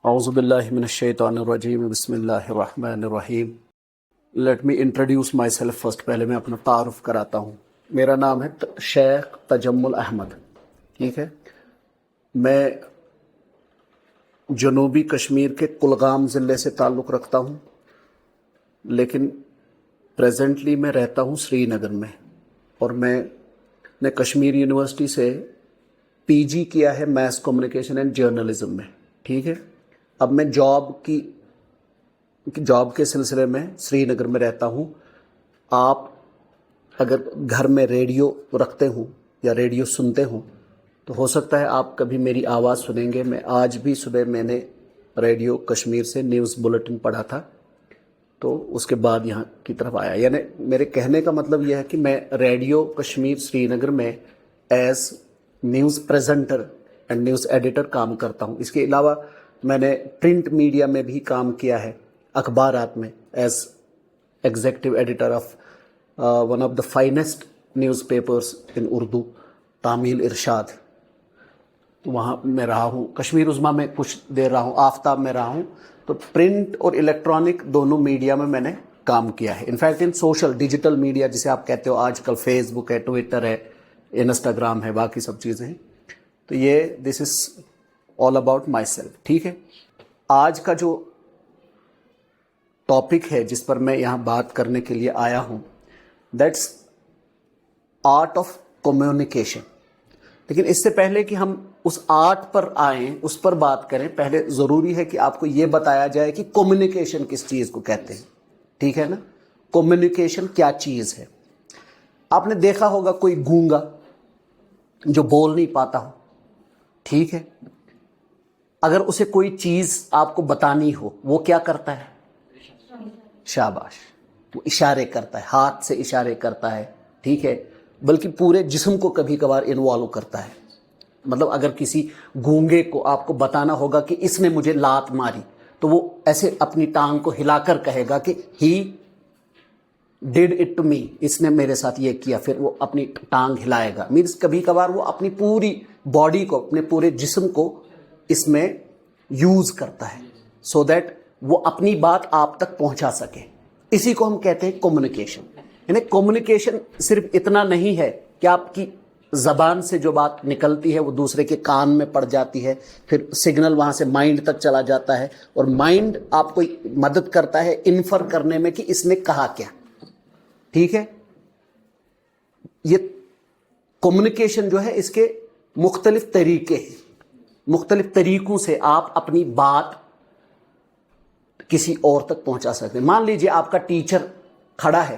اعوذ باللہ من الشیطان الرجیم بسم اللہ الرحمن الرحیم. Let me introduce my self first. پہلے میں اپنا تعارف کراتا ہوں. میرا نام ہے شیخ تجمل احمد. ٹھیک ہے. میں جنوبی کشمیر کے کلگام ضلع سے تعلق رکھتا ہوں، لیکن پریزنٹلی میں رہتا ہوں سری نگر میں، اور میں نے کشمیر یونیورسٹی سے پی جی کیا ہے میس کمیونیکیشن اینڈ جرنلزم میں. ٹھیک ہے. اب میں جاب کے سلسلے میں سری نگر میں رہتا ہوں. آپ اگر گھر میں ریڈیو رکھتے ہوں یا ریڈیو سنتے ہوں تو ہو سکتا ہے آپ کبھی میری آواز سنیں گے. میں آج بھی صبح میں نے ریڈیو کشمیر سے نیوز بلیٹن پڑھا تھا، تو اس کے بعد یہاں کی طرف آیا. یعنی میرے کہنے کا مطلب یہ ہے کہ میں ریڈیو کشمیر سری نگر میں as news presenter and news editor کام کرتا ہوں. اس کے علاوہ میں نے پرنٹ میڈیا میں بھی کام کیا ہے، اخبارات میں as executive editor of one of the finest newspapers in Urdu, Tameel Irshad. وہاں میں رہا ہوں. کشمیر عظمیٰ میں کچھ دیر رہا ہوں، آفتاب میں رہا ہوں. تو پرنٹ اور الیکٹرانک دونوں میڈیا میں نے کام کیا ہے. انفیکٹ ان سوشل ڈیجیٹل میڈیا جسے آپ کہتے ہو آج کل، فیس بک ہے، ٹویٹر ہے، انسٹاگرام ہے، باقی سب چیزیں ہیں. تو یہ دس از آل اباؤٹ مائی سیلف. ٹھیک ہے. آج کا جو ٹاپک ہے جس پر میں یہاں بات کرنے کے لیے آیا ہوں، دیٹس آرٹ آف کمیونیکیشن. لیکن اس سے پہلے کہ ہم اس آرٹ پر آئیں، اس پر بات کریں، پہلے ضروری ہے کہ آپ کو یہ بتایا جائے کہ کمیونیکیشن کس چیز کو کہتے ہیں. ٹھیک ہے نا. کمیونیکیشن کیا چیز ہے. آپ نے دیکھا ہوگا کوئی گونگا جو بول نہیں پاتا ہو، ٹھیک ہے، اگر اسے کوئی چیز آپ کو بتانی ہو وہ کیا کرتا ہے؟ شاباش. وہ اشارے کرتا ہے، ہاتھ سے اشارے کرتا ہے. ٹھیک ہے. بلکہ پورے جسم کو کبھی کبھار انوالو کرتا ہے. مطلب اگر کسی گونگے کو آپ کو بتانا ہوگا کہ اس نے مجھے لات ماری، تو وہ ایسے اپنی ٹانگ کو ہلا کر کہے گا کہ he did it to me, اس نے میرے ساتھ یہ کیا. پھر وہ اپنی ٹانگ ہلائے گا. مینس کبھی کبھار وہ اپنی پوری باڈی کو، اپنے پورے جسم کو اس میں یوز کرتا ہے سو دیٹ وہ اپنی بات آپ تک پہنچا سکے. اسی کو ہم کہتے ہیں کمیونیکیشن. یعنی کمیونیکیشن صرف اتنا نہیں ہے کہ آپ کی زبان سے جو بات نکلتی ہے وہ دوسرے کے کان میں پڑ جاتی ہے، پھر سگنل وہاں سے مائنڈ تک چلا جاتا ہے، اور مائنڈ آپ کو مدد کرتا ہے انفر کرنے میں کہ اس نے کہا کیا. ٹھیک ہے. یہ کمیونیکیشن جو ہے اس کے مختلف طریقے ہیں. مختلف طریقوں سے آپ اپنی بات کسی اور تک پہنچا سکتے ہیں. مان لیجئے آپ کا ٹیچر کھڑا ہے،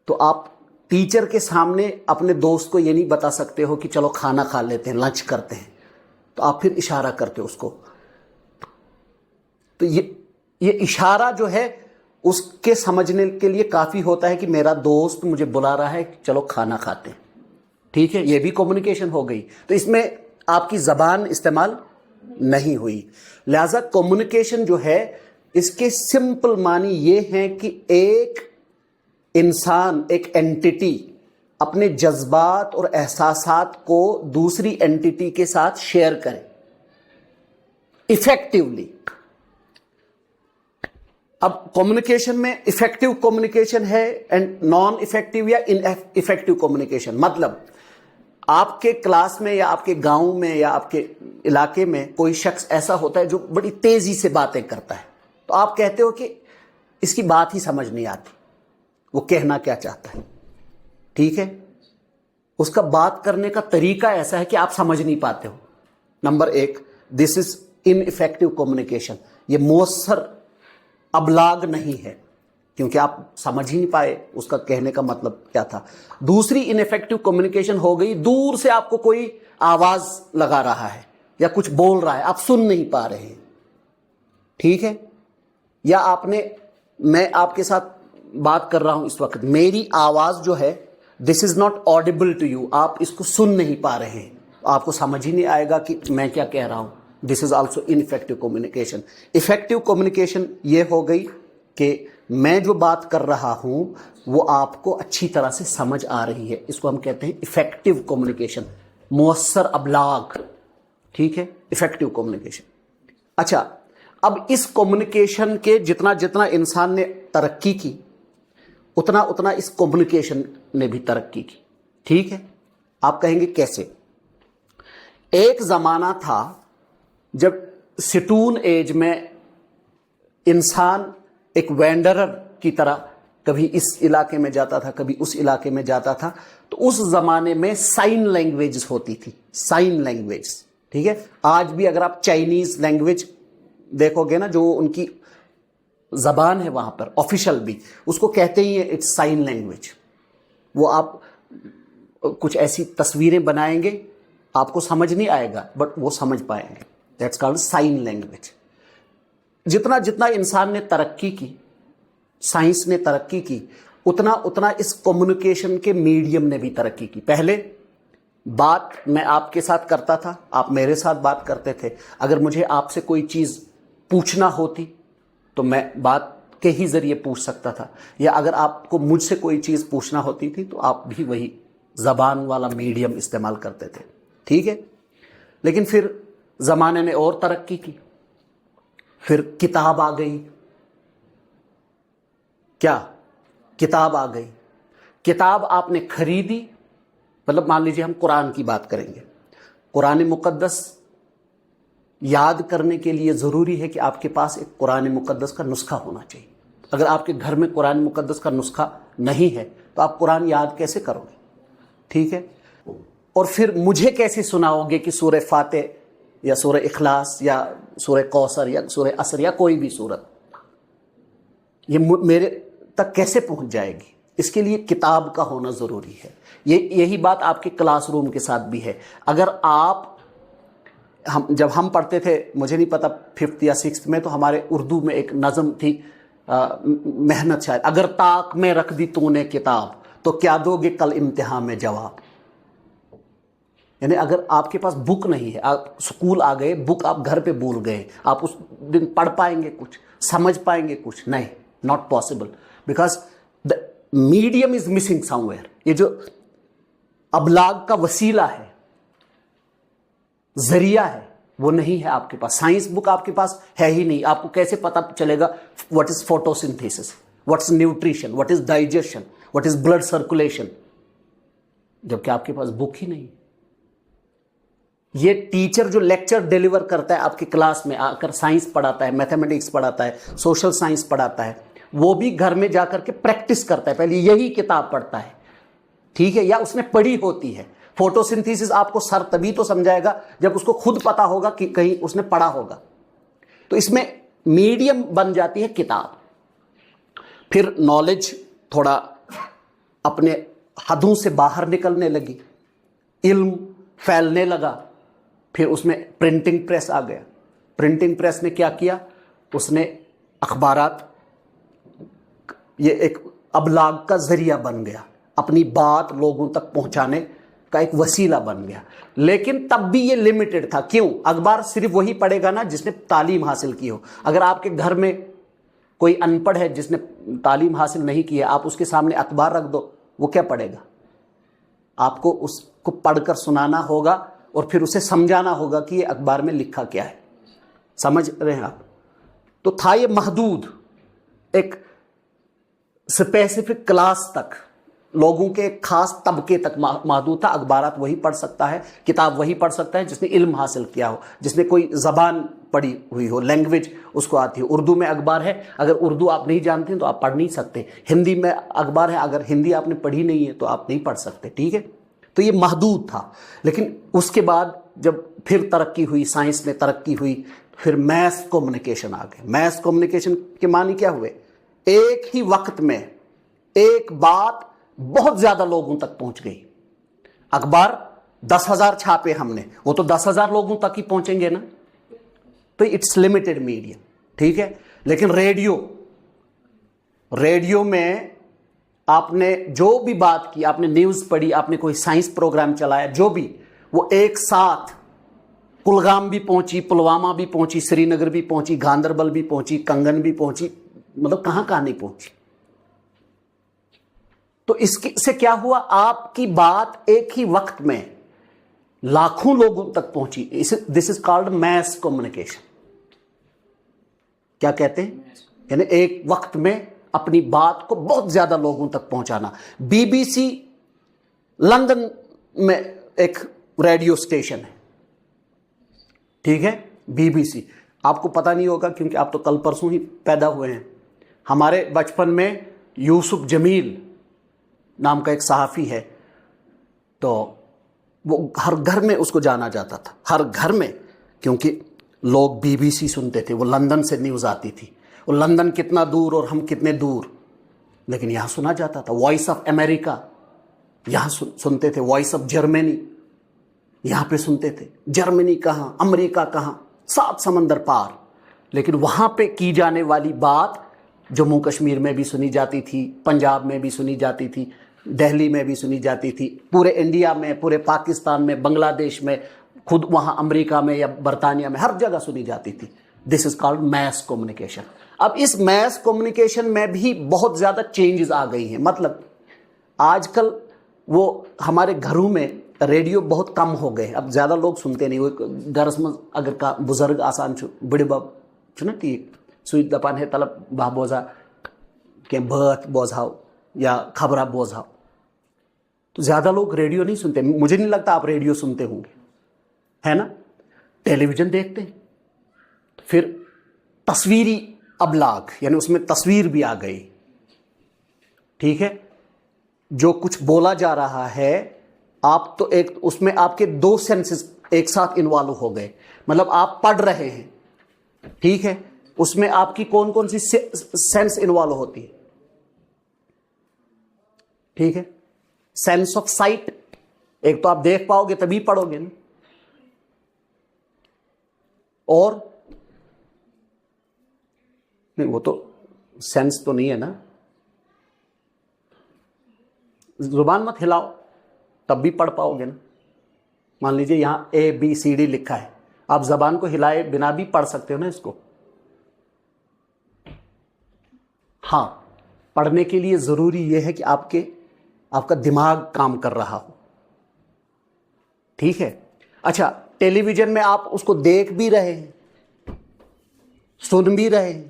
تو آپ ٹیچر کے سامنے اپنے دوست کو یہ نہیں بتا سکتے ہو کہ چلو کھانا کھا لیتے ہیں، لنچ کرتے ہیں. تو آپ پھر اشارہ کرتے ہو اس کو. تو یہ اشارہ جو ہے اس کے سمجھنے کے لیے کافی ہوتا ہے کہ میرا دوست مجھے بلا رہا ہے، چلو کھانا کھاتے ہیں. ٹھیک ہے. یہ بھی کمیونیکیشن ہو گئی. تو اس میں آپ کی زبان استعمال نہیں ہوئی. لہذا کمیونیکیشن جو ہے اس کے سمپل معنی یہ ہیں کہ ایک انسان، ایک اینٹیٹی اپنے جذبات اور احساسات کو دوسری اینٹیٹی کے ساتھ شیئر کرے ایفیکٹولی. اب کمیونیکیشن میں افیکٹو کمیونیکیشن ہے اینڈ نان افیکٹو یا ان افیکٹو کمیونیکیشن. مطلب آپ کے کلاس میں یا آپ کے گاؤں میں یا آپ کے علاقے میں کوئی شخص ایسا ہوتا ہے جو بڑی تیزی سے باتیں کرتا ہے، تو آپ کہتے ہو کہ اس کی بات ہی سمجھ نہیں آتی، وہ کہنا کیا چاہتا ہے. ٹھیک ہے. اس کا بات کرنے کا طریقہ ایسا ہے کہ آپ سمجھ نہیں پاتے ہو. نمبر ایک، دس از ان افیکٹو کمیونیکیشن. یہ مؤثر ابلاغ نہیں ہے کیونکہ آپ سمجھ ہی نہیں پائے اس کا کہنے کا مطلب کیا تھا. دوسری ان ایفیکٹو کمیونیکیشن ہو گئی، دور سے آپ کو کوئی آواز لگا رہا ہے یا کچھ بول رہا ہے، آپ سن نہیں پا رہے ہیں. ٹھیک ہے. یا میں آپ کے ساتھ بات کر رہا ہوں اس وقت، میری آواز جو ہے this is not audible to you, آپ اس کو سن نہیں پا رہے ہیں، آپ کو سمجھ ہی نہیں آئے گا کہ میں کیا کہہ رہا ہوں. This is also an effective communication. Effective communication یہ ہو گئی کہ میں جو بات کر رہا ہوں وہ آپ کو اچھی طرح سے سمجھ آ رہی ہے. اس کو ہم کہتے ہیں افیکٹو کمیونیکیشن، مؤثر ابلاغ. ٹھیک ہے. Effective communication. اچھا، اب اس کمیونیکیشن کے جتنا جتنا انسان نے ترقی کی اتنا اتنا اس کمیونیکیشن نے بھی ترقی کی. ٹھیک ہے، آپ کہیں گے کیسے؟ ایک زمانہ تھا جب سٹون ایج میں انسان ایک وینڈرر کی طرح کبھی اس علاقے میں جاتا تھا، کبھی اس علاقے میں جاتا تھا. تو اس زمانے میں سائن لینگویجز ہوتی تھی، سائن لینگویج. ٹھیک ہے، آج بھی اگر آپ چائنیز لینگویج دیکھو گے نا، جو ان کی زبان ہے وہاں پر آفیشل بھی، اس کو کہتے ہی ہیں اٹس سائن لینگویج. وہ آپ کچھ ایسی تصویریں بنائیں گے آپ کو سمجھ نہیں آئے گا، بٹ وہ سمجھ پائیں گے. That's called sign language. جتنا جتنا انسان نے ترقی کی، سائنس نے ترقی کی، اتنا اتنا اس کمیونیکیشن کے میڈیم نے بھی ترقی کی. پہلے بات میں آپ کے ساتھ کرتا تھا، آپ میرے ساتھ بات کرتے تھے. اگر مجھے آپ سے کوئی چیز پوچھنا ہوتی تو میں بات کے ہی ذریعے پوچھ سکتا تھا، یا اگر آپ کو مجھ سے کوئی چیز پوچھنا ہوتی تھی تو آپ بھی وہی زبان والا میڈیم استعمال کرتے تھے. ٹھیک ہے، لیکن پھر زمانے نے اور ترقی کی. پھر کتاب آ گئی. کیا کتاب آ گئی؟ کتاب آپ نے خریدی، مطلب مان لیجیے ہم قرآن کی بات کریں گے. قرآن مقدس یاد کرنے کے لیے ضروری ہے کہ آپ کے پاس ایک قرآن مقدس کا نسخہ ہونا چاہیے. اگر آپ کے گھر میں قرآن مقدس کا نسخہ نہیں ہے تو آپ قرآن یاد کیسے کرو گے؟ ٹھیک ہے، اور پھر مجھے کیسے سناؤ گے کہ سورہ فاتح یا سورہ اخلاص یا سورہ کوثر یا سورہ عصر یا کوئی بھی سورت یہ میرے تک کیسے پہنچ جائے گی؟ اس کے لیے کتاب کا ہونا ضروری ہے. یہی بات آپ کے کلاس روم کے ساتھ بھی ہے. اگر آپ جب ہم پڑھتے تھے، مجھے نہیں پتا 5th یا 6th میں، تو ہمارے اردو میں ایک نظم تھی، محنت شاید، اگر طاق میں رکھ دی تو نے کتاب تو کیا دو گے کل امتحان میں جواب. یعنی اگر آپ کے پاس بک نہیں ہے، آپ اسکول آ گئے، بک آپ گھر پہ بھول گئے، آپ اس دن پڑھ پائیں گے کچھ، سمجھ پائیں گے کچھ؟ نہیں، not possible, because the medium is missing some where. یہ جو ابلاغ کا وسیلہ ہے، ذریعہ ہے، وہ نہیں ہے آپ کے پاس. سائنس بک آپ کے پاس ہے ہی نہیں. آپ کو کیسے پتا چلے گا what is photosynthesis, what is nutrition, what is digestion, what is blood circulation, جبکہ آپ کے پاس بک ہی نہیں. یہ ٹیچر جو لیکچر ڈیلیور کرتا ہے آپ کی کلاس میں آ کر، سائنس پڑھاتا ہے، میتھمیٹکس پڑھاتا ہے، سوشل سائنس پڑھاتا ہے، وہ بھی گھر میں جا کر کے پریکٹس کرتا ہے. پہلے یہی کتاب پڑھتا ہے. ٹھیک ہے، یا اس نے پڑھی ہوتی ہے. فوٹوسنتھیسس آپ کو سر تبھی تو سمجھائے گا جب اس کو خود پتا ہوگا کہ کہیں اس نے پڑھا ہوگا. تو اس میں میڈیم بن جاتی ہے کتاب. پھر نالج تھوڑا اپنے حدوں سے باہر نکلنے لگی، علم پھیلنے لگا. پھر اس میں پرنٹنگ پریس آ گیا. پرنٹنگ پریس نے کیا کیا؟ اس نے اخبارات، یہ ایک ابلاغ کا ذریعہ بن گیا، اپنی بات لوگوں تک پہنچانے کا ایک وسیلہ بن گیا. لیکن تب بھی یہ لمیٹڈ تھا. کیوں؟ اخبار صرف وہی پڑھے گا نا جس نے تعلیم حاصل کی ہو. اگر آپ کے گھر میں کوئی ان پڑھ ہے جس نے تعلیم حاصل نہیں کی ہے، آپ اس کے سامنے اخبار رکھ دو، وہ کیا پڑھے گا؟ آپ کو اس کو پڑھ کر سنانا ہوگا اور پھر اسے سمجھانا ہوگا کہ یہ اخبار میں لکھا کیا ہے. سمجھ رہے ہیں آپ؟ تو تھا یہ محدود، ایک اسپیسیفک کلاس تک، لوگوں کے ایک خاص طبقے تک محدود تھا. اخبارات وہی پڑھ سکتا ہے، کتاب وہی پڑھ سکتا ہے جس نے علم حاصل کیا ہو، جس نے کوئی زبان پڑھی ہوئی ہو، لینگویج اس کو آتی ہو. اردو میں اخبار ہے، اگر اردو آپ نہیں جانتے ہیں تو آپ پڑھ نہیں سکتے. ہندی میں اخبار ہے، اگر ہندی آپ نے پڑھی نہیں ہے تو آپ نہیں پڑھ سکتے. ٹھیک ہے، تو یہ محدود تھا. لیکن اس کے بعد جب پھر ترقی ہوئی، سائنس میں ترقی ہوئی، پھر میس کمیونیکیشن آ گئے. میس کمیونیکیشن کے معنی کیا ہوئے؟ ایک ہی وقت میں ایک بات بہت زیادہ لوگوں تک پہنچ گئی. اخبار 10,000 چھاپے ہم نے، وہ تو 10,000 لوگوں تک ہی پہنچیں گے نا. تو اٹس لمیٹڈ میڈیم. ٹھیک ہے، لیکن ریڈیو میں آپ نے جو بھی بات کی، آپ نے نیوز پڑھی، آپ نے کوئی سائنس پروگرام چلایا، جو بھی، وہ ایک ساتھ کلگام بھی پہنچی، پلوامہ بھی پہنچی، سری نگر بھی پہنچی، گاندربل بھی پہنچی، کنگن بھی پہنچی، مطلب کہاں کہاں نہیں پہنچی. تو اس سے کیا ہوا؟ آپ کی بات ایک ہی وقت میں لاکھوں لوگوں تک پہنچی. دس از کالڈ میس کمیونیکیشن. کیا کہتے ہیں؟ یعنی ایک وقت میں اپنی بات کو بہت زیادہ لوگوں تک پہنچانا. بی بی سی لندن میں ایک ریڈیو اسٹیشن ہے, ٹھیک ہے, بی بی سی. آپ کو پتہ نہیں ہوگا کیونکہ آپ تو کل پرسوں ہی پیدا ہوئے ہیں. ہمارے بچپن میں یوسف جمیل نام کا ایک صحافی ہے, تو وہ ہر گھر میں اس کو جانا جاتا تھا, ہر گھر میں, کیونکہ لوگ بی بی سی سنتے تھے. وہ لندن سے نیوز آتی تھی, وہ لندن کتنا دور اور ہم کتنے دور, لیکن یہاں سنا جاتا تھا. وائس آف امریکہ یہاں سنتے تھے, وائس آف جرمنی یہاں پہ سنتے تھے. جرمنی کہاں, امریکہ کہاں, 7 سمندر پار. لیکن وہاں پہ کی جانے والی بات جموں کشمیر میں بھی سنی جاتی تھی, پنجاب میں بھی سنی جاتی تھی, دہلی میں بھی سنی جاتی تھی, پورے انڈیا میں, پورے پاکستان میں, بنگلہ دیش میں, خود وہاں امریکہ میں یا برطانیہ میں, ہر جگہ سنی جاتی تھی. دس از کالڈ میس کمیونیکیشن. اب اس میس کمیونیکیشن میں بھی بہت زیادہ چینجز آ گئی ہیں. مطلب آج کل وہ ہمارے گھروں میں ریڈیو بہت کم ہو گئے, اب زیادہ لوگ سنتے نہیں. وہ گرس من اگر کا بزرگ آسان بڑی بب چھنا ٹھیک سو دپان ہے طلب بہ بوزا کہ بات بوزاؤ یا خبرہ بوزاؤ, تو زیادہ لوگ ریڈیو نہیں سنتے. مجھے نہیں لگتا آپ ریڈیو سنتے ہوں گے, ہے نا. ٹیلی ویژن دیکھتے ہیں, پھر تصویری ابلاغ, یعنی اس میں تصویر بھی آ گئی, ٹھیک ہے. جو کچھ بولا جا رہا ہے آپ تو ایک اس میں آپ کے 2 سینسز ایک ساتھ انوالو ہو گئے. مطلب آپ پڑھ رہے ہیں, ٹھیک ہے, اس میں آپ کی کون کون سی سینس انوالو ہوتی ہے, ٹھیک ہے. سینس آف سائٹ, ایک تو آپ دیکھ پاؤ گے تبھی پڑھو گے نا, اور نہیں وہ تو سینس تو نہیں ہے نا. زبان مت ہلاؤ تب بھی پڑھ پاؤ گے نا. مان لیجئے یہاں ABCD لکھا ہے, آپ زبان کو ہلائے بنا بھی پڑھ سکتے ہو نا اس کو. ہاں, پڑھنے کے لیے ضروری یہ ہے کہ آپ کا دماغ کام کر رہا ہو, ٹھیک ہے. اچھا, ٹیلی ویژن میں آپ اس کو دیکھ بھی رہے ہیں, سن بھی رہے ہیں,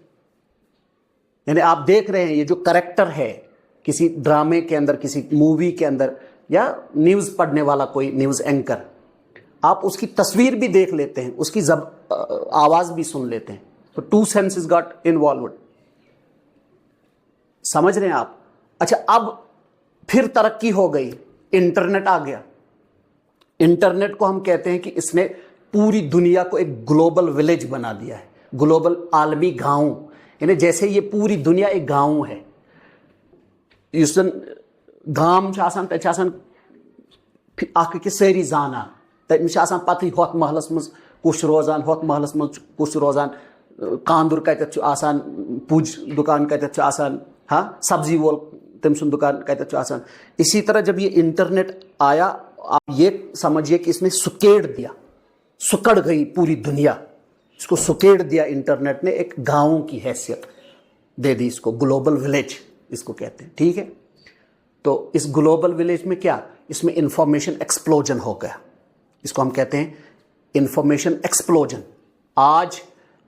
یعنی آپ دیکھ رہے ہیں یہ جو کریکٹر ہے کسی ڈرامے کے اندر, کسی مووی کے اندر, یا نیوز پڑھنے والا کوئی نیوز اینکر, آپ اس کی تصویر بھی دیکھ لیتے ہیں, اس کی آواز بھی سن لیتے ہیں. تو 2 senses got involved. سمجھ رہے ہیں آپ. اچھا, اب پھر ترقی ہو گئی, انٹرنیٹ آ گیا. انٹرنیٹ کو ہم کہتے ہیں کہ اس نے پوری دنیا کو ایک گلوبل ولیج بنا دیا ہے, گلوبل عالمی گاؤں. یعنی جیسے یہ پوری دنیا ایک گاؤں ہے. اس گام آسان تک آسان اخ أکِس سٲری زانان, تمس آسان پتہ ہوت محلس مز کس روزان, ہوت محلس مز کس روزان, کاندر کتت آسان, پوج دکان کتت آسان, ہاں سبزی وول تم سن دکان کتت آسان. اسی طرح جب یہ انٹرنیٹ آیا, آپ یہ سمجھیے کہ اس نے سکیڑ دیا, سکڑ گئی پوری دنیا, اس کو سکیڑ دیا انٹرنیٹ نے, ایک گاؤں کی حیثیت دے دی اس کو, گلوبل ولیج اس کو کہتے ہیں, ٹھیک ہے. تو اس گلوبل ولیج میں کیا, اس میں انفارمیشن ایکسپلوژن ہو گیا, اس کو ہم کہتے ہیں انفارمیشن ایکسپلوژن. آج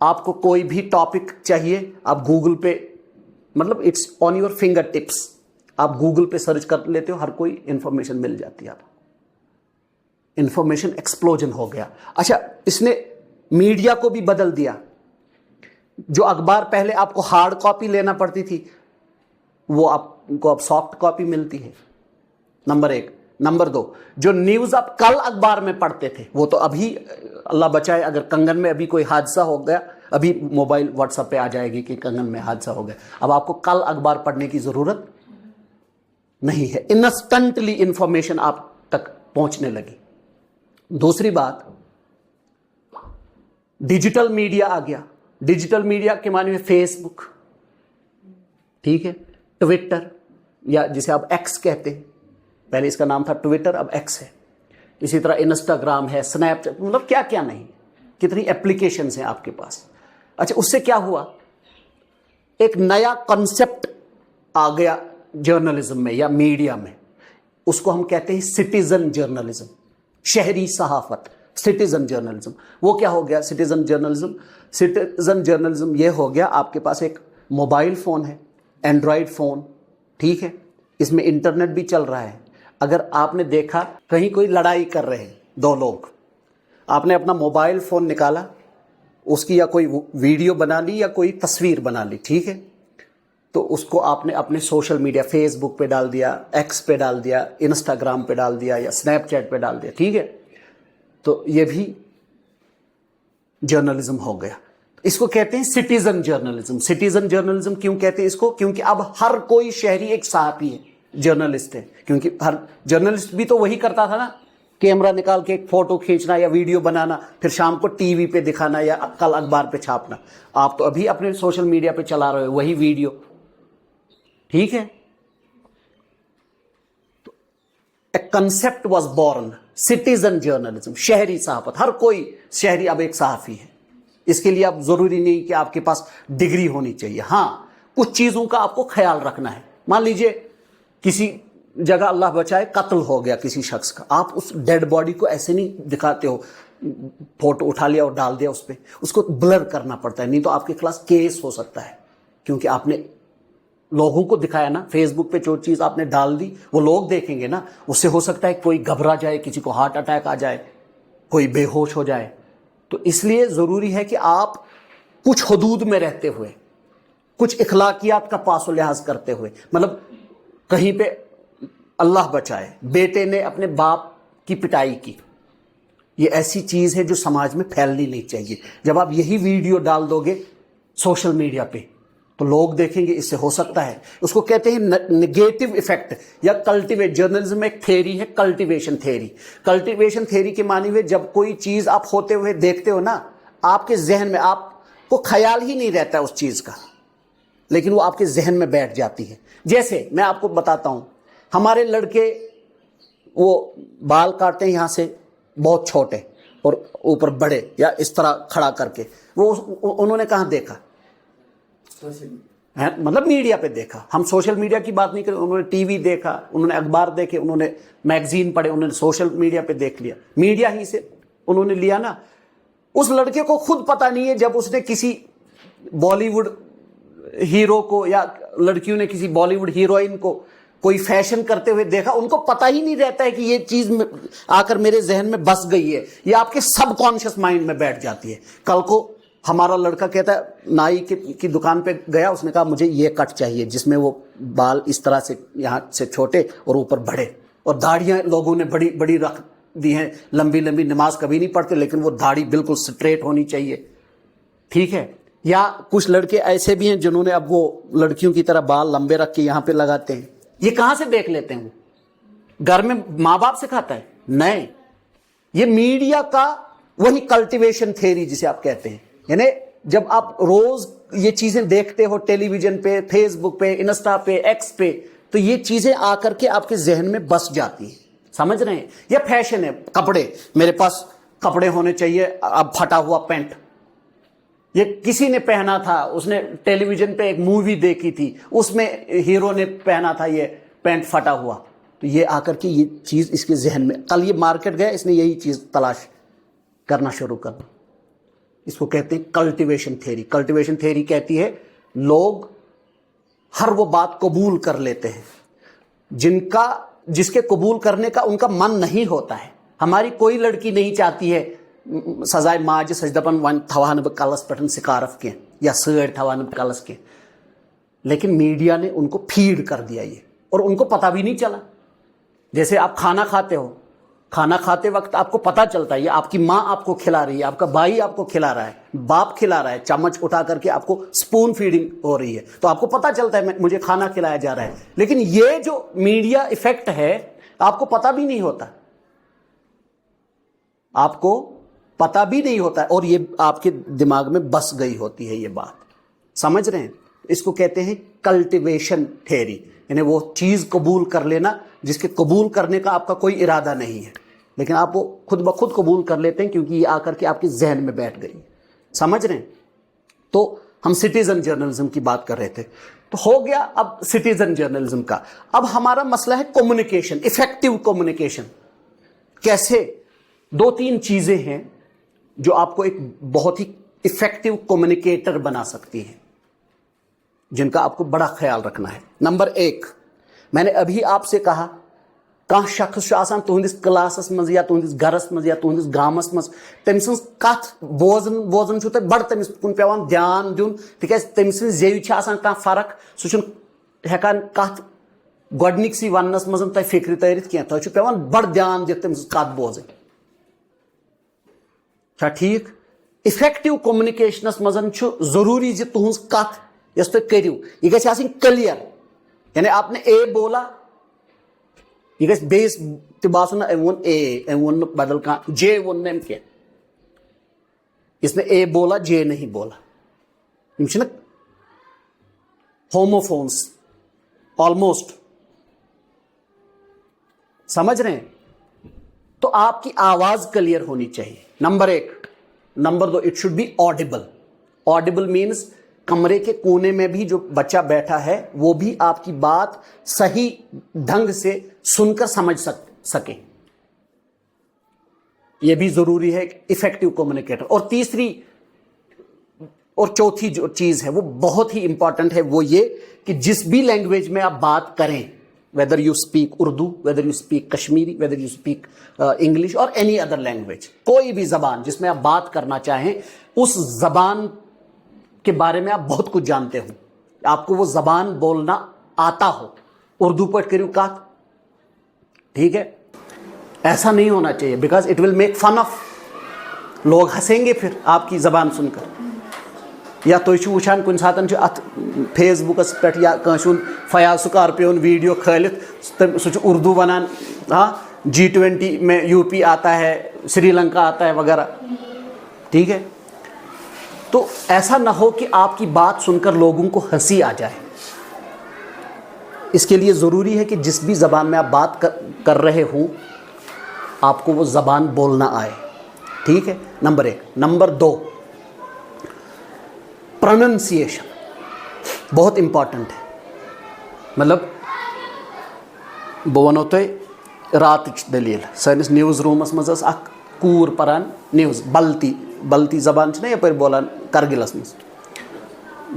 آپ کو کوئی بھی ٹاپک چاہیے, آپ گوگل پہ, مطلب it's on your finger tips, آپ گوگل پہ سرچ کر لیتے ہو, ہر کوئی انفارمیشن مل جاتی ہے آپ. انفارمیشن ایکسپلوژن ہو گیا. اچھا, اس نے میڈیا کو بھی بدل دیا. جو اخبار پہلے آپ کو ہارڈ کاپی لینا پڑتی تھی, وہ آپ کو اب سافٹ کاپی ملتی ہے, نمبر 1. نمبر 2, جو نیوز آپ کل اخبار میں پڑھتے تھے وہ تو ابھی اللہ بچائے اگر کنگن میں ابھی کوئی حادثہ ہو گیا, ابھی موبائل واٹس ایپ پہ آ جائے گی کہ کنگن میں حادثہ ہو گیا. اب آپ کو کل اخبار پڑھنے کی ضرورت نہیں ہے, انسٹنٹلی انفارمیشن آپ تک پہنچنے لگی. دوسری بات, ڈیجیٹل میڈیا آ گیا. ڈیجیٹل میڈیا کے معنی میں فیس بک, ٹھیک ہے, ٹویٹر یا جسے آپ ایکس کہتے ہیں, پہلے اس کا نام تھا ٹویٹر, اب ایکس ہے. اسی طرح انسٹاگرام ہے, اسنیپ چیٹ, مطلب کیا کیا نہیں, کتنی ایپلیکیشنز ہیں آپ کے پاس. اچھا, اس سے کیا ہوا, ایک نیا کنسپٹ آ گیا جرنلزم میں یا میڈیا میں, اس کو ہم کہتے ہیں سٹیزن جرنلزم, شہری صحافت. Citizen journalism. وہ کیا ہو گیا سٹیزن جرنلزم؟ سٹیزن جرنلزم یہ ہو گیا آپ کے پاس ایک موبائل فون ہے, اینڈرائڈ فون, ٹھیک ہے, اس میں انٹرنیٹ بھی چل رہا ہے. اگر آپ نے دیکھا کہیں کوئی لڑائی کر رہے ہیں دو لوگ, آپ نے اپنا موبائل فون نکالا, اس کی یا کوئی ویڈیو بنا لی یا کوئی تصویر بنا لی, ٹھیک ہے, تو اس کو آپ نے اپنے سوشل میڈیا, فیس بک پہ ڈال دیا, ایکس پہ ڈال دیا, انسٹاگرام پہ ڈال دیا یا اسنیپ چیٹ پہ ڈال دیا, ٹھیک ہے, تو یہ بھی جرنلزم ہو گیا. اس کو کہتے ہیں سٹیزن جرنلزم. سٹیزن جرنلزم کیوں کہتے ہیں اس کو؟ کیونکہ اب ہر کوئی شہری ایک صحافی ہے, جرنلسٹ ہے. کیونکہ ہر جرنلسٹ بھی تو وہی کرتا تھا نا, کیمرہ نکال کے ایک فوٹو کھینچنا یا ویڈیو بنانا, پھر شام کو ٹی وی پہ دکھانا یا کل اخبار پہ چھاپنا. آپ تو ابھی اپنے سوشل میڈیا پہ چلا رہے ہو وہی ویڈیو, ٹھیک ہے. A concept was born, citizen journalism, شہری صحافت. ہر کوئی شہری اب ایک صحافی ہے. اس کے لیے اب ضروری نہیں کہ آپ کے پاس ڈگری ہونی چاہیے. ہاں کچھ چیزوں کا آپ کو خیال رکھنا ہے. مان لیجئے کسی جگہ اللہ بچائے قتل ہو گیا کسی شخص کا, آپ اس ڈیڈ باڈی کو ایسے نہیں دکھاتے ہو, فوٹو اٹھا لیا اور ڈال دیا اس پہ, اس کو بلر کرنا پڑتا ہے, نہیں تو آپ کے خلاف کیس ہو سکتا ہے. کیونکہ آپ نے لوگوں کو دکھایا نا, فیس بک پہ جو چیز آپ نے ڈال دی وہ لوگ دیکھیں گے نا, اس سے ہو سکتا ہے کوئی گھبرا جائے, کسی کو ہارٹ اٹیک آ جائے, کوئی بے ہوش ہو جائے. تو اس لیے ضروری ہے کہ آپ کچھ حدود میں رہتے ہوئے, کچھ اخلاقیات کا پاس و لحاظ کرتے ہوئے, مطلب کہیں پہ اللہ بچائے بیٹے نے اپنے باپ کی پٹائی کی, یہ ایسی چیز ہے جو سماج میں پھیلنی نہیں چاہیے. جب آپ یہی ویڈیو ڈال دو گے سوشل میڈیا پہ تو لوگ دیکھیں گے, اس سے ہو سکتا ہے, اس کو کہتے ہیں نگیٹو ایفیکٹ یا کلٹیویٹ. جرنلزم میں ایک تھیری ہے کلٹیویشن تھیری. کلٹیویشن تھیری کے معنی ہوئے جب کوئی چیز آپ ہوتے ہوئے دیکھتے ہو نا, آپ کے ذہن میں آپ کو خیال ہی نہیں رہتا اس چیز کا, لیکن وہ آپ کے ذہن میں بیٹھ جاتی ہے. جیسے میں آپ کو بتاتا ہوں, ہمارے لڑکے وہ بال کاٹتے ہیں یہاں سے بہت چھوٹے اور اوپر بڑے یا اس طرح کھڑا کر کے, وہ انہوں نے کہاں دیکھا؟ مطلب میڈیا پہ دیکھا. ہم سوشل میڈیا کی بات نہیں کریں, انہوں نے ٹی وی دیکھا, انہوں نے اخبار دیکھے, انہوں نے میگزین پڑھے, انہوں نے سوشل میڈیا پہ دیکھ لیا, میڈیا ہی سے انہوں نے لیا نا. اس لڑکے کو خود پتا نہیں ہے, جب اس نے کسی بالی ووڈ ہیرو کو یا لڑکیوں نے کسی بالی ووڈ ہیروئن کو کوئی فیشن کرتے ہوئے دیکھا, ان کو پتہ ہی نہیں رہتا ہے کہ یہ چیز آ کر میرے ذہن میں بس گئی ہے, یہ آپ کے سب کانشیس مائنڈ میں بیٹھ جاتی ہے. کل کو ہمارا لڑکا کہتا ہے نائی کی دکان پہ گیا, اس نے کہا مجھے یہ کٹ چاہیے جس میں وہ بال اس طرح سے یہاں سے چھوٹے اور اوپر بڑے, اور داڑیاں لوگوں نے بڑی بڑی رکھ دی ہیں, لمبی لمبی, نماز کبھی نہیں پڑھتے لیکن وہ داڑھی بالکل سٹریٹ ہونی چاہیے, ٹھیک ہے. یا کچھ لڑکے ایسے بھی ہیں جنہوں نے اب وہ لڑکیوں کی طرح بال لمبے رکھ کے یہاں پہ لگاتے ہیں. یہ کہاں سے دیکھ لیتے ہیں؟ وہ گھر میں ماں باپ سکھاتا ہے؟ نہیں, یہ میڈیا کا وہی کلٹیویشن تھیری جسے آپ کہتے ہیں. یعنی جب آپ روز یہ چیزیں دیکھتے ہو ٹیلی ویژن پہ, فیس بک پہ, انسٹا پہ, ایکس پہ, تو یہ چیزیں آ کر کے آپ کے ذہن میں بس جاتی ہیں. سمجھ رہے ہیں؟ یا فیشن ہے, کپڑے, میرے پاس کپڑے ہونے چاہیے, اب پھٹا ہوا پینٹ یہ کسی نے پہنا تھا, اس نے ٹیلی ویژن پہ ایک مووی دیکھی تھی, اس میں ہیرو نے پہنا تھا یہ پینٹ پھٹا ہوا, تو یہ آ کر کے یہ چیز اس کے ذہن میں, کل یہ مارکیٹ گیا, اس نے یہی چیز تلاش کرنا شروع کر دی. اس کو کہتے ہیں کلٹیویشن تھیری. کلٹیویشن تھیری کہتی ہے لوگ ہر وہ بات قبول کر لیتے ہیں جس کے قبول کرنے کا ان کا من نہیں ہوتا ہے. ہماری کوئی لڑکی نہیں چاہتی ہے سزائے ماج سجدپن ون تھوان بہ کلس پٹن سکارف کی یا سڑ تھوان بہ کلس کی, لیکن میڈیا نے ان کو فیڈ کر دیا یہ, اور ان کو پتہ بھی نہیں چلا. جیسے آپ کھانا کھاتے ہو, کھانا کھاتے وقت آپ کو پتہ چلتا ہے یہ آپ کی ماں آپ کو کھلا رہی ہے, آپ کا بھائی آپ کو کھلا رہا ہے, باپ کھلا رہا ہے, چمچ اٹھا کر کے آپ کو سپون فیڈنگ ہو رہی ہے, تو آپ کو پتہ چلتا ہے مجھے کھانا کھلایا جا رہا ہے. لیکن یہ جو میڈیا ایفیکٹ ہے آپ کو پتہ بھی نہیں ہوتا, آپ کو پتہ بھی نہیں ہوتا ہے, اور یہ آپ کے دماغ میں بس گئی ہوتی ہے یہ بات. سمجھ رہے ہیں؟ اس کو کہتے ہیں کلٹیویشن تھیری. یعنی وہ چیز قبول کر لینا جس کے قبول کرنے کا آپ کا کوئی ارادہ نہیں ہے, لیکن آپ وہ خود بخود قبول کر لیتے ہیں کیونکہ یہ آ کر کے آپ کے ذہن میں بیٹھ گئی. سمجھ رہے ہیں؟ تو ہم سٹیزن جرنلزم کی بات کر رہے تھے, تو ہو گیا اب سٹیزن جرنلزم کا. اب ہمارا مسئلہ ہے کمیونیکیشن, افیکٹو کمیونیکیشن. کیسے دو تین چیزیں ہیں جو آپ کو ایک بہت ہی افیکٹو کمیونیکیٹر بنا سکتی ہیں، جن کا آپ کو بڑا خیال رکھنا ہے. نمبر 1، میں نے ابھی آپ سے کہا کانٛہہ شخص چھُ آسان تُہنٛدِس کلاسس منٛز یا تُہنٛدِس گرس منٛز یا تُہنٛدِس گامس منٛز، تٔمۍ سٕنٛز کتھ بوزن چھُو تۄہہِ بڑٕ تٔمِس کُن پیوان دھیان دیُن، تِکیازِ تٔمۍ سٕنٛزِ زیوِ چھِ آسان کانٛہہ فرق، سُہ چھُنہٕ ہٮ۪کان کتھ گۄڈنِکسٕے وننس منٛز تۄہہِ فکرِ تٲرِتھ کینٛہہ، تۄہہِ چھُ پیوان بڑٕ دھیان دِتھ تٔمۍ سٕنٛز کتھ بوزٕنۍ. چھا ٹھیٖک؟ افیکٹو کومنِکیشنس منٛز چھُ ضروٗری زِ تُہنٛز کتھ یۄس تُہۍ کٔرِو یہِ گژھِ آسٕنۍ کلیر، یعنی آپ نے اے بولا یہ گژھِ بیٚیِس تہِ باسُن نہ أمۍ ووٚن اے، أمۍ ووٚن نہٕ بدل کانٛہہ جے ووٚن نہٕ أمۍ کینٛہہ، اس نے اے بولا جے نہیں بولا. یِم چھِنہ ہوموفونس آلموسٹ، سمجھ رہے ہیں؟ تو آپ کی آواز کلیئر ہونی چاہیے، number 1. Number 2، it should be audible. Audible means کمرے کے کونے میں بھی جو بچہ بیٹھا ہے وہ بھی آپ کی بات صحیح ڈھنگ سے سن کر سمجھ سکے، یہ بھی ضروری ہے افیکٹو کمیونیکیٹر. اور تیسری اور چوتھی جو چیز ہے وہ بہت ہی امپورٹنٹ ہے، وہ یہ کہ جس بھی لینگویج میں آپ بات کریں، whether you speak Urdu, whether you speak Kashmiri, whether you speak English اور any other language، کوئی بھی زبان جس میں آپ بات کرنا چاہیں، اس زبان کے بارے میں آپ بہت کچھ جانتے ہو، آپ کو وہ زبان بولنا آتا ہو. اردو پٹ کریو کات، ٹھیک ہے؟ ایسا نہیں ہونا چاہیے، because it will make fun of, لوگ ہنسیں گے پھر آپ کی زبان سن کر. یا تُہۍ چھِو وٕچھان کُنہِ ساتہٕ چھُ اَتھ فیس بُکَس پٮ۪ٹھ یا کٲنٛسہِ ہُنٛد فیاض سکارپیون ویڈیو کھٲلِتھ سُہ چھُ اردو وَنان، ہاں G20 میں UP آتا ہے، سری لنکا آتا ہے وغیرہ، ٹھیک ہے؟ تو ایسا نہ ہو کہ آپ کی بات سن کر لوگوں کو ہنسی آ جائے. اس کے لیے ضروری ہے کہ جس بھی زبان میں آپ بات کر رہے ہوں آپ کو وہ زبان بولنا آئے، ٹھیک ہے؟ نمبر 1. نمبر 2، پروننسیشن بہت امپارٹنٹ ہے. مطلب بہٕ وَنو تۄہہِ راتٕچ دٔلیٖل، سٲنِس نِوٕز روٗمَس منٛز ٲس اکھ کوٗر پَران نِوٕز، بلتی زبان چھِنہ یَپٲرۍ بولان کرگِلَس منٛز،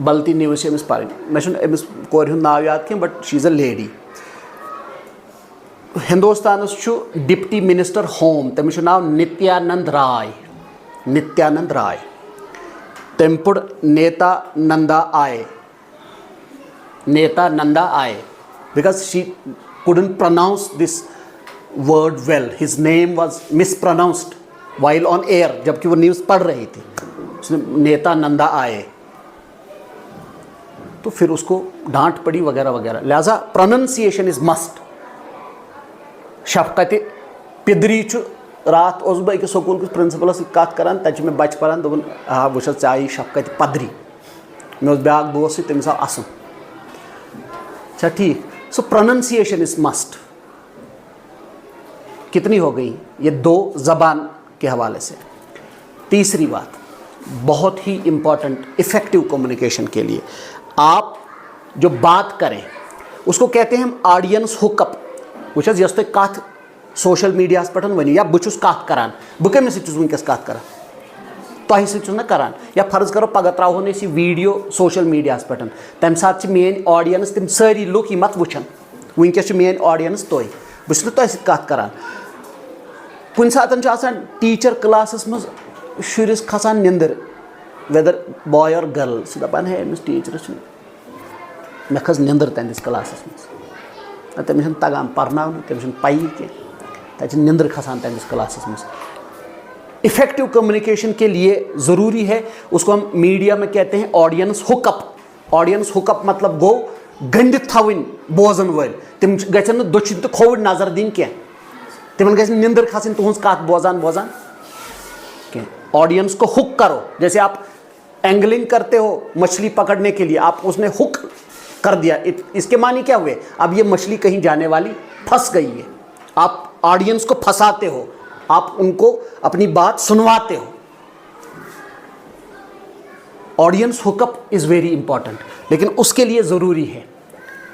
بلتی نِوٕز چھِ أمِس پَرٕنۍ. مےٚ چھُنہٕ أمِس کورِ ہُنٛد ناو یاد کینٛہہ but she is a lady. ہندوستانَس چھُ ڈپٹی منسٹر ہوم، تٔمِس چھُ ناو نتیانند رائے. تٔمۍ پوٚر نیتا نندا آیے because she couldn't pronounce this word well. His name was mispronounced while on air, جبکہ وہ نیوز پڑھ رہی تھی. اس نے نیتا نندا آئے تو پھر اس کو ڈانٹ پڑی وغیرہ وغیرہ. لہذا پروننسیشن از مسٹ. شفقت پدری چھُ، راتھ اوسُس بہٕ أکِس سکوٗل کِس پرنسپلس سۭتۍ کتھ کران، تتہِ چھُ مےٚ بچہِ پران، دوٚپُن آ وٕچھ حظ ژےٚ آیی شفقت پدری. مےٚ اوس بیٛاکھ دوس سۭتۍ تٔمِس آو اَسُن. اچھا ٹھیک. سو پروننسیشن از مسٹ. کتنی ہو گئی یہ 2 زبان کے حوالے سے. تیسری بات بہت ہی امپورٹنٹ افیکٹو کمیونیکیشن کے لیے، آپ جو بات کریں اس کو کہتے ہیں ہم آڈینس ہک اپ. وٕچھ حظ یۄس تُہۍ کتھ سوشل میڈیاہس پٮ۪ٹھ ؤنِو، یا بہٕ چھُس کتھ کران، بہٕ کٔمِس سۭتۍ چھُس وٕنکٮ۪س کتھ کران؟ تۄہہِ سۭتۍ چھُس نہ کران. یا فرض کرو پگہہ تراوہون أسۍ یہِ ویٖڈیو سوشل میڈیاہس پٮ۪ٹھ، تمہِ ساتہٕ چھِ میٲنۍ آڈینس تِم سٲری لُکھ یِم اتھ وٕچھن. وٕنکٮ۪س چھِ میٲنۍ آڈینس تُہۍ، بہٕ چھُس نہٕ تۄہہِ سۭتۍ کتھ کران. کُنہِ ساتہٕ چھُ آسان ٹیٖچر کلاسس منٛز شُرِس کھسان نِندٕر، ویدر باے اور گرل، سُہ دپان ہے أمِس ٹیٖچرس چھُ مےٚ کھٔژ نِندٕر تہنٛدِس کلاسس منٛز. تٔمِس چھُنہٕ تگان پرناونہٕ، تٔمِس چھُنہٕ پَیی کینٛہہ، تَتہِ چھِ نِندٕر کھسان تہنٛدِس کلاسس منٛز. افیکٹو کمیونیکیشن کے لیے ضروری ہے، اس کو ہم میڈیا میں کہتے ہیں آڈینس ہک اپ. آڈینس ہک اپ مطلب گوٚو گٔنڈِتھ تھاوٕنۍ بوزن وٲلۍ. تِم گژھن نہٕ دٔچھِنۍ تہٕ کھووٕرۍ نظر دِنۍ کینٛہہ، تِمن گژھِ نہٕ نِندٕر کھسٕنۍ تُہنٛز کتھ بوزان کینٛہہ. آڈینس کو ہک کرو. جیسے آپ اینگلنگ کرتے ہو مچھلی پکڑنے کے لیے، آپ اس نے ہک کر دیا، اس کے معنی کیا ہوئے؟ اب یہ مچھلی کہیں جانے والی پھنس گئی ہے. آپ آڈینس کو پھنساتے ہو، آپ ان کو اپنی بات سنواتے ہو. Audience hook up is very important. لیکن اس کے لیے ضروری ہے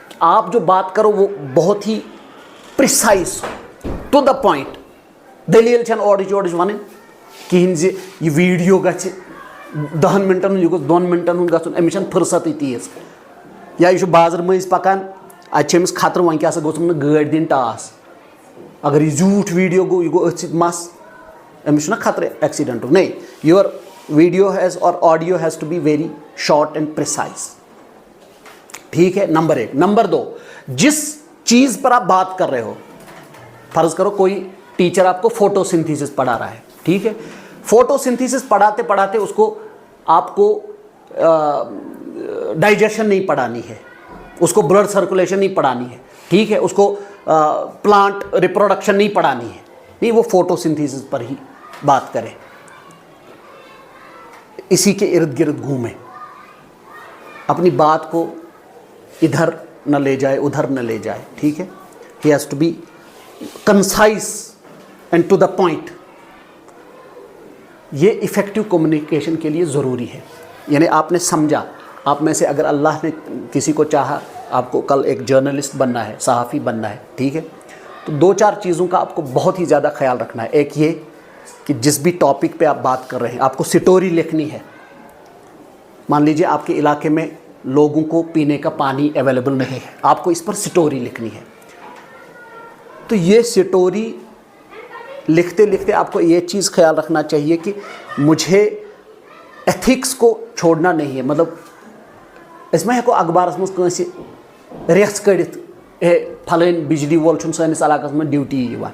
کہ آپ جو بات کرو وہ بہت ہی پریسائز ہو، ٹو دا پوائنٹ. دلیل چھن اورٕچ وَنٕنۍ کِہیٖنۍ زِ یہِ ویٖڈیو گژھِ 10 مِنٹَن ہُنٛد یہِ گوٚژھ 2 مِنٹَن ہُنٛد گژھُن أمِس چھَنہٕ فٕرسَتٕے تیٖژ یا یہِ چھُ بازرٕ مٔنٛزۍ پَکان اَتہِ چھِ أمِس خطرٕ وۄنۍ کیٛاہ سا گوٚژھ نہٕ گٲڑۍ دِنۍ ٹاس اگر یہِ زیوٗٹھ ویٖڈیو گوٚو یہِ گوٚو أتھۍ سۭتۍ مَس أمِس چھُنہ خطرٕ ایٚکسِڈٮ۪نٹُک نہیں یور ویڈیو ہیز اور audio has to be very short and precise ٹھیک ہے نمبر 1 نمبر 2 جس چیز پر آپ بات کر رہے ہو فرض کرو کوئی ٹیچر آپ کو فوٹو سنتھیسس پڑھا رہا ہے ٹھیک ہے فوٹو سنتھیسس پڑھاتے پڑھاتے اس کو آپ کو ڈائجیشن نہیں پڑھانی ہے اس کو بلڈ سرکولیشن نہیں پڑھانی ہے ٹھیک ہے اس کو پلانٹ ریپروڈکشن نہیں پڑھانی ہے نہیں وہ فوٹو سنتھیسس پر ہی بات کرے اسی کے ارد گرد گھومیں اپنی بات کو ادھر نہ لے جائے ادھر نہ لے جائے ٹھیک ہے he has to be concise and to the point یہ افیکٹو کمیونیکیشن کے لیے ضروری ہے یعنی آپ نے سمجھا آپ میں سے اگر اللہ نے کسی کو چاہا آپ کو کل ایک جرنلسٹ بننا ہے صحافی بننا ہے ٹھیک ہے تو 2-4 چیزوں کا آپ کو بہت ہی زیادہ خیال رکھنا ہے ایک یہ کہ جس بھی ٹاپک پہ آپ بات کر رہے ہیں آپ کو سٹوری لکھنی ہے مان لیجیے آپ کے علاقے میں لوگوں کو پینے کا پانی اویلیبل نہیں ہے آپ کو اس پر سٹوری لکھنی ہے تو یہ سٹوری لکھتے لکھتے آپ کو یہ چیز خیال رکھنا چاہیے کہ مجھے ایتھکس کو چھوڑنا نہیں ہے مطلب اس میں ہیٚکو اخبارس منٛز کٲنٛسہِ ریٚژھ کٔڑِتھ پھلٲنۍ بجلی وول چھُنہٕ سٲنِس علاقس منٛز ڈیوٹی یِوان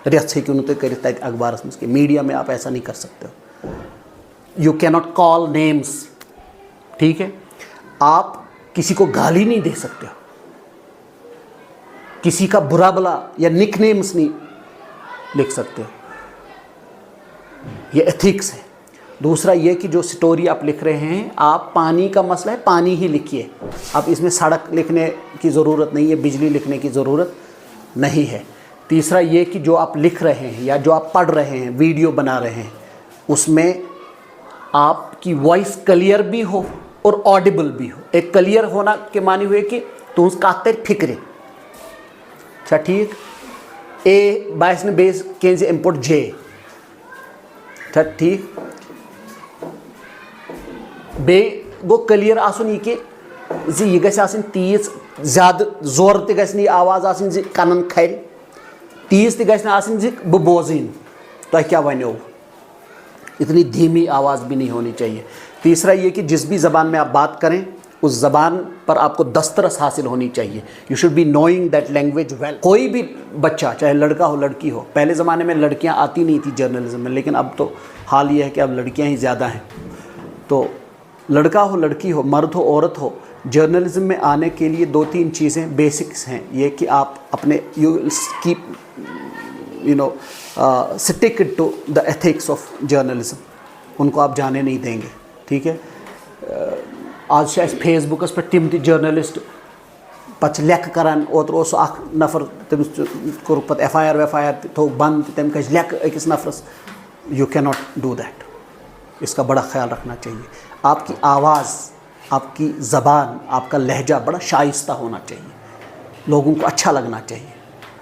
ریٚژھ ہیٚکِو نہٕ تُہۍ کٔرِتھ تَتہِ اخبارس منٛز کینٛہہ میڈیا میں آپ ایسا نہیں کر سکتے ہو یو کی ناٹ کال نیمس ٹھیک ہے آپ کسی کو گالی نہیں دے سکتے ہو کسی کا برا بلا یا نک نیمس نہیں لکھ سکتے ہو یہ ایتھکس ہے دوسرا یہ کہ جو سٹوری آپ لکھ رہے ہیں آپ پانی کا مسئلہ ہے پانی ہی لکھیے اب اس میں سڑک لکھنے کی ضرورت نہیں ہے بجلی لکھنے کی ضرورت نہیں ہے تیسرا یہ کہ جو آپ لکھ رہے ہیں یا جو آپ پڑھ رہے ہیں ویڈیو بنا رہے ہیں اس میں آپ کی وائس کلیئر بھی ہو اور آڈیبل بھی ہو ایک کلیئر ہونا کے معنی ہوئے کہ تُہنٛز کتھ ترِ فکرِ چھا ٹھیک اے باسہِ نہٕ بیٚیِس کینٛہہ زِ أمۍ پوٚر جے چھا ٹھیک بیٚیہِ گوٚو کلیئر آسُن یہِ کہِ زِ یہِ گژھِ آسٕنۍ تیٖژ زیادٕ زورٕ تہِ گژھِ نہٕ یہِ آواز آسٕنۍ زِ کَنَن کھَرِ تیٖژ تہِ گژھِ نہٕ آسٕنۍ زِ بہٕ بوزٕے نہٕ تۄہہِ کیٛاہ وَنیو اتنی دھیمی آواز بھی نہیں ہونی چاہیے تیسرا یہ کہ جس بھی زبان میں آپ بات کریں اس زبان پر آپ کو دسترس حاصل ہونی چاہیے you should be knowing that language well کوئی بھی بچہ چاہے لڑکا ہو لڑکی ہو پہلے زمانے میں لڑکیاں آتی نہیں تھی جرنلزم میں لیکن اب تو حال یہ ہے کہ اب لڑکیاں ہی زیادہ ہیں تو لڑکا ہو لڑکی ہو مرد ہو عورت ہو جرنلزم میں آنے کے لیے 2-3 چیزیں بیسکس ہیں یہ کہ آپ اپنے you keep stick to the ethics of journalism ان کو آپ جانے نہیں دیں گے ٹھیک ہے آج چھِ اَسہِ فیس بُکَس پٮ۪ٹھ تِم تہِ جرنلسٹ پَتہٕ چھِ لیکھٕ کَران اوترٕ اوس اَکھ نفر تٔمِس کوٚرُکھ پَتہٕ ایف آی آر ویف آی آر تہِ تھوٚو بنٛد تہِ تٔمۍ کھٔج لیکھٕ أکِس نفرَس you can not do that اس کا بڑا خیال رکھنا چاہیے آپ کی آواز آپ کی زبان آپ کا لہجہ بڑا شائستہ ہونا چاہیے لوگوں کو اچھا لگنا چاہیے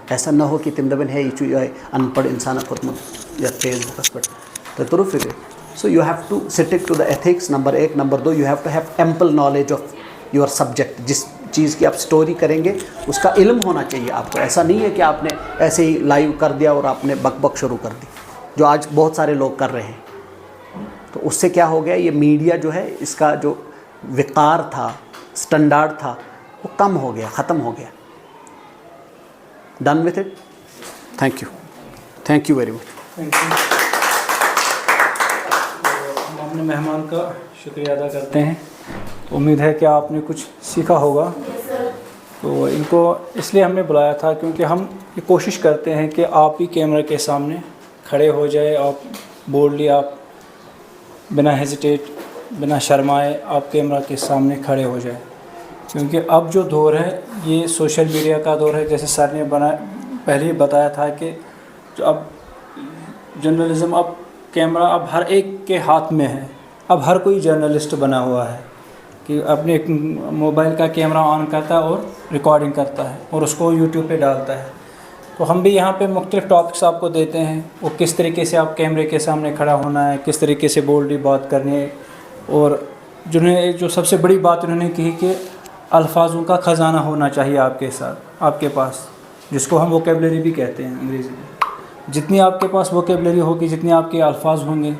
ایسا نہ ہو کہ تِم دَپن ہے یہِ چھُ یِہوٚے اَن پڑھ اِنسانہ کھوٚتمُت یَتھ فیس بُکَس پٮ۪ٹھ تۄہہِ توٚرُو فِکرِ so you have to stick to the ethics number 1 number 2 you have to have ample knowledge of your subject جس چیز کی آپ اسٹوری کریں گے اس کا علم ہونا چاہیے آپ کو ایسا نہیں ہے کہ آپ نے ایسے ہی لائیو کر دیا اور آپ نے بک بک شروع کر دی جو آج بہت سارے لوگ کر رہے ہیں تو اس سے کیا ہو گیا یہ میڈیا جو ہے اس کا جو وقار تھا اسٹینڈرڈ تھا وہ کم ہو گیا ختم ہو گیا done with it thank you very much ہم اپنے مہمان کا شکریہ ادا کرتے ہیں امید ہے کہ آپ نے کچھ سیکھا ہوگا تو ان کو اس لیے ہم نے بلایا تھا کیونکہ ہم یہ کوشش کرتے ہیں کہ آپ ہی کیمرے کے سامنے کھڑے ہو جائے آپ بولڈلی آپ بنا ہیزیٹیٹ بنا شرمائے آپ کیمرہ کے سامنے کھڑے ہو جائے کیونکہ اب جو دور ہے یہ سوشل میڈیا کا دور ہے جیسے سر نے پہلے ہی بتایا تھا کہ جو اب جرنلزم اب کیمرہ اب ہر ایک کے ہاتھ میں ہے اب ہر کوئی جرنلسٹ بنا ہوا ہے کہ اپنے موبائل کا کیمرہ آن کرتا ہے اور ریکارڈنگ کرتا ہے اور اس کو یوٹیوب پہ ڈالتا ہے تو ہم بھی یہاں پہ مختلف ٹاپکس آپ کو دیتے ہیں، وہ کس طریقے سے آپ کیمرے کے سامنے کھڑا ہونا ہے، کس طریقے سے بولڈلی بات کرنی ہے، اور جو سب سے بڑی بات انہوں نے کہی کہ الفاظوں کا خزانہ ہونا چاہیے آپ کے ساتھ، آپ کے پاس، جس کو ہم ووکیبلری بھی کہتے ہیں انگریزی میں۔ جتنی آپ کے پاس ووکیبلری ہوگی، جتنی آپ کے الفاظ ہوں گے،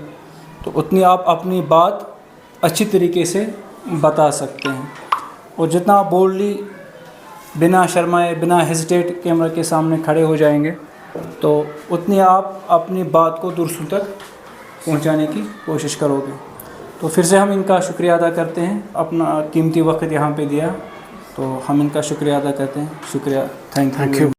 تو اتنی آپ اپنی بات اچھی طریقے سے بتا سکتے ہیں، اور جتنا آپ بولڈلی بنا شرمائے بنا ہیزیٹیٹ کیمرہ کے سامنے کھڑے ہو جائیں گے، تو اتنی آپ اپنی بات کو دوسروں تک پہنچانے کی کوشش کرو گے۔ تو پھر سے ہم ان کا شکریہ ادا کرتے ہیں، اپنا قیمتی وقت یہاں پہ دیا، تو ہم ان کا شکریہ ادا کرتے ہیں۔ شکریہ، تھینک یو۔